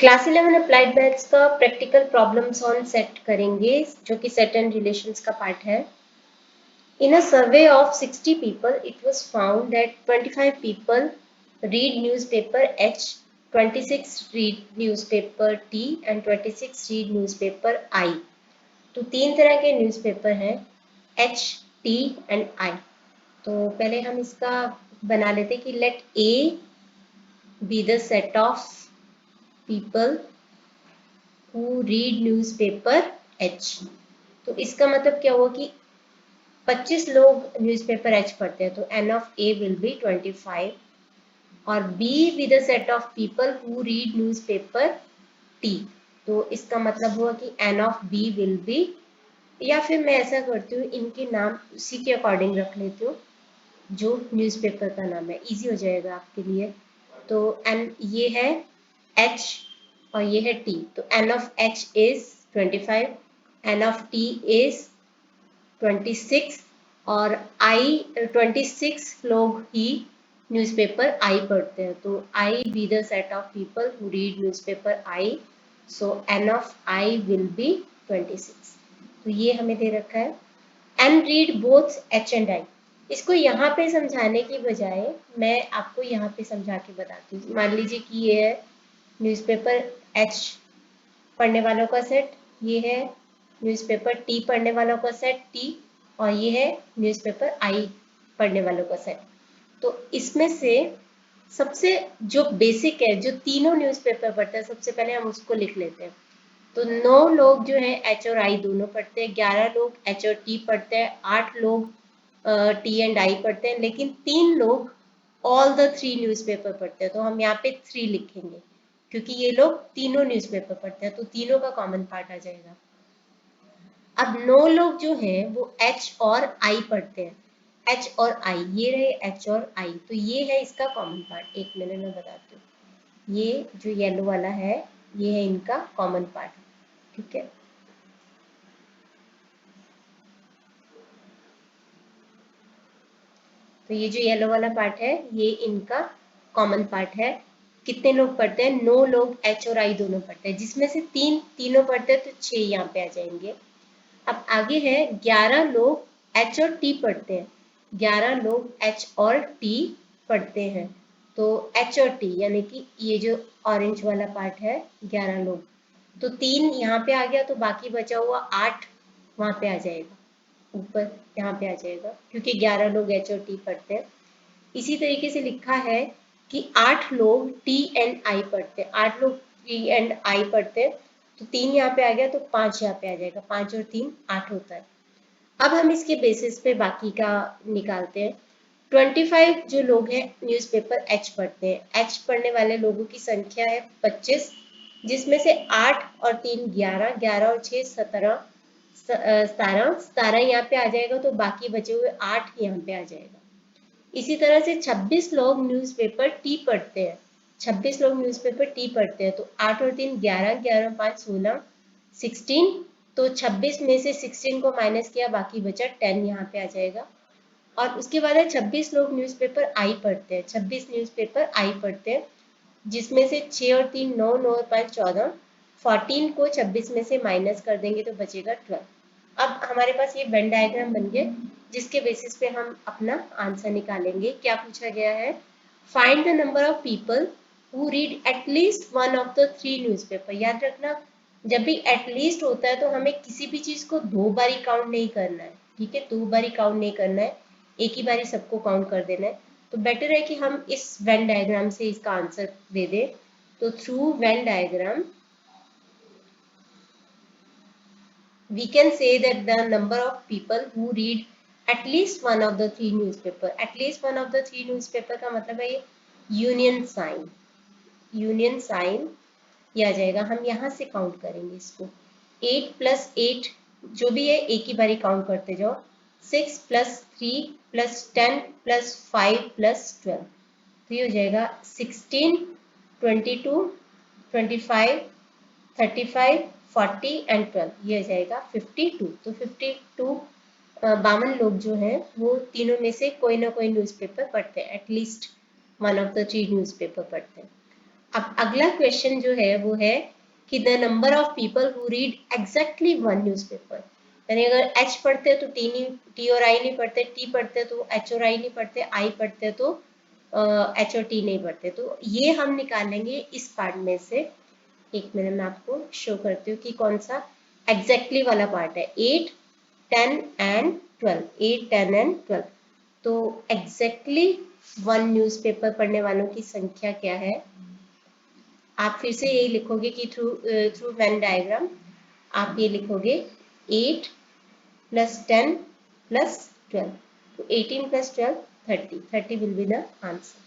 Class 11 applied maths का practical problems on set करेंगे, जो कि सेट एंड रिलेशंस का पार्ट है। In a survey of 60 people, it was found that 25 people read newspaper H, 26 read newspaper T and 26 read newspaper I. तो तीन तरह के न्यूज़पेपर हैं H, T and I। तो पहले हम इसका बना लेते कि let A be the set of people who read newspaper H। तो इसका मतलब क्या हुआ कि 25 लोग न्यूज़पेपर एच पढ़ते हैं, तो n of A will be 25 और B with the set of people who read newspaper T. तो इसका मतलब हुआ कि n of B will be, या फिर मैं ऐसा करती हूँ इनके नाम उसी के अकॉर्डिंग रख लेती हूँ जो न्यूज़पेपर का नाम है, इजी हो जाएगा आपके लिए। तो एन ये है एच और ये है टी, तो n of H is 25, n of T is 26 और आई 26 लोग ही न्यूज़पेपर आई पढ़ते हैं। तो I be the set of people who read newspaper I, so n of I will be 26। तो ये हमें दे रखा है n read both H and I. इसको यहाँ पे समझाने की बजाय मैं आपको यहाँ पे समझा के बताती हूँ। मान लीजिए कि ये है न्यूज़पेपर एच पढ़ने वालों का सेट, ये है न्यूज़पेपर टी पढ़ने वालों का सेट टी, और ये है न्यूज़पेपर आई पढ़ने वालों का सेट। तो इसमें से सबसे जो बेसिक है, जो तीनों न्यूज़पेपर पढ़ते हैं, सबसे पहले हम उसको लिख लेते हैं। तो 9 लोग जो हैं एच और आई दोनों पढ़ते हैं, 11 लोग एच और टी पढ़ते हैं, 8 लोग टी एंड आई पढ़ते हैं, लेकिन 3 लोग ऑल द 3 न्यूज़पेपर पढ़ते हैं। तो हम यहाँ पे 3 लिखेंगे क्योंकि ये लोग तीनों न्यूज़पेपर पढ़ते हैं, तो तीनों का कॉमन पार्ट आ जाएगा। अब 9 लोग जो हैं वो एच और आई पढ़ते हैं, एच और आई, ये रहे एच और आई, तो ये है इसका कॉमन पार्ट। एक मिनट में बताती हूँ। ये जो येलो वाला है ये है इनका कॉमन पार्ट, ठीक है। तो ये जो येलो वाला पार्ट है ये इनका कॉमन पार्ट है। कितने लोग पढ़ते हैं? 9 लोग एच और आई दोनों पढ़ते हैं, जिसमें से तीनों पढ़ते हैं, तो 6 यहाँ पे आ जाएंगे। अब आगे है 11 लोग एच और टी पढ़ते हैं, 11 लोग एच और टी पढ़ते हैं। तो एच और टी यानी कि ये जो ऑरेंज वाला पार्ट है 11 लोग, तो 3 यहाँ पे आ गया, तो बाकी बचा हुआ 8 वहाँ पे आ जाएगा, ऊपर यहाँ पे आ जाएगा, क्योंकि 11 लोग एच और टी पढ़ते हैं। इसी तरीके से लिखा है कि 8 लोग टी एंड आई पढ़ते हैं, 8 लोग टी एंड आई पढ़ते हैं, तो 3 यहाँ पे आ गया, तो 5 यहाँ पे आ जाएगा, 5 और 3 8 होता है। अब हम इसके बेसिस पे बाकी का निकालते हैं। 25 जो लोग हैं न्यूज़पेपर एच पढ़ते हैं, एच पढ़ने वाले लोगों की संख्या है 25, जिसमें से 8 और 3 11, 11 और 6 17, 17 यहाँ पे आ जाएगा, तो बाकी बचे हुए 8 यहाँ पे आ जाएगा। इसी तरह से 26 लोग न्यूज़पेपर टी पढ़ते हैं, 26 लोग न्यूज़पेपर टी पढ़ते हैं, तो 8 और 3 11, 11 और 5 16, 16, तो 26 में से 16 को माइनस किया, बाकी बचा 10 यहाँ पे आ जाएगा। और उसके बाद है 26 लोग न्यूज़पेपर आई पढ़ते हैं, 26 न्यूज़पेपर आई पढ़ते हैं, जिसमें से 6 और 3 9, 9 और 5 14, 14 को 26 में से माइनस कर देंगे तो बचेगा 12। अब हमारे पास ये वेन डायग्राम बन गया, जिसके बेसिस पे हम अपना आंसर निकालेंगे। क्या पूछा गया है? Find the number of people who read at least one of the 3 newspaper. याद रखना, जब भी एटलीस्ट होता है तो हमें किसी भी चीज को 2 बारी काउंट नहीं करना है, ठीक है, 2 बारी काउंट नहीं करना है, एक ही बारी सबको काउंट कर देना है। तो बेटर है कि हम इस वेन डायग्राम से इसका आंसर दे दें। तो through Venn diagram we can say that the number of people who read at least one of the 3 newspaper, at least one of the 3 newspaper का मतलब है ये यूनियन साइन, यूनियन साइन ये आ जाएगा। हम यहाँ से काउंट करेंगे इसको, 8 + 8 जो भी है एक ही बारी काउंट करते जाओ, 6 + 3 + 10 + 5 + 12, तो ये हो जाएगा 16 22 25 35 40 एंड 12, ये हो जाएगा 52। तो 52 52 लोग जो हैं वो तीनों में से कोई ना कोई न्यूज़पेपर पढ़ते हैं, at least one of the 3 newspaper पढ़ते हैं। अब अगला क्वेश्चन जो है वो है कि the number of people who read exactly one newspaper, यानी अगर एच पढ़ते तो टी और आई नहीं पढ़ते, टी पढ़ते तो एच और आई नहीं पढ़ते, आई पढ़ते तो एच और टी नहीं पढ़ते। तो ये हम निकालेंगे इस पार्ट में से। एक मिनट में आपको शो करती हूँ कि कौन सा एग्जैक्टली वाला पार्ट है। 8, 10 एंड 12, 8, 10 एंड 12। तो एग्जैक्टली वन न्यूज़पेपर पढ़ने वालों की संख्या क्या है? आप फिर से यही लिखोगे कि थ्रू वेन डायग्राम आप ये लिखोगे 8 plus 10 plus 12, तो 18 plus 12 30 will be the answer.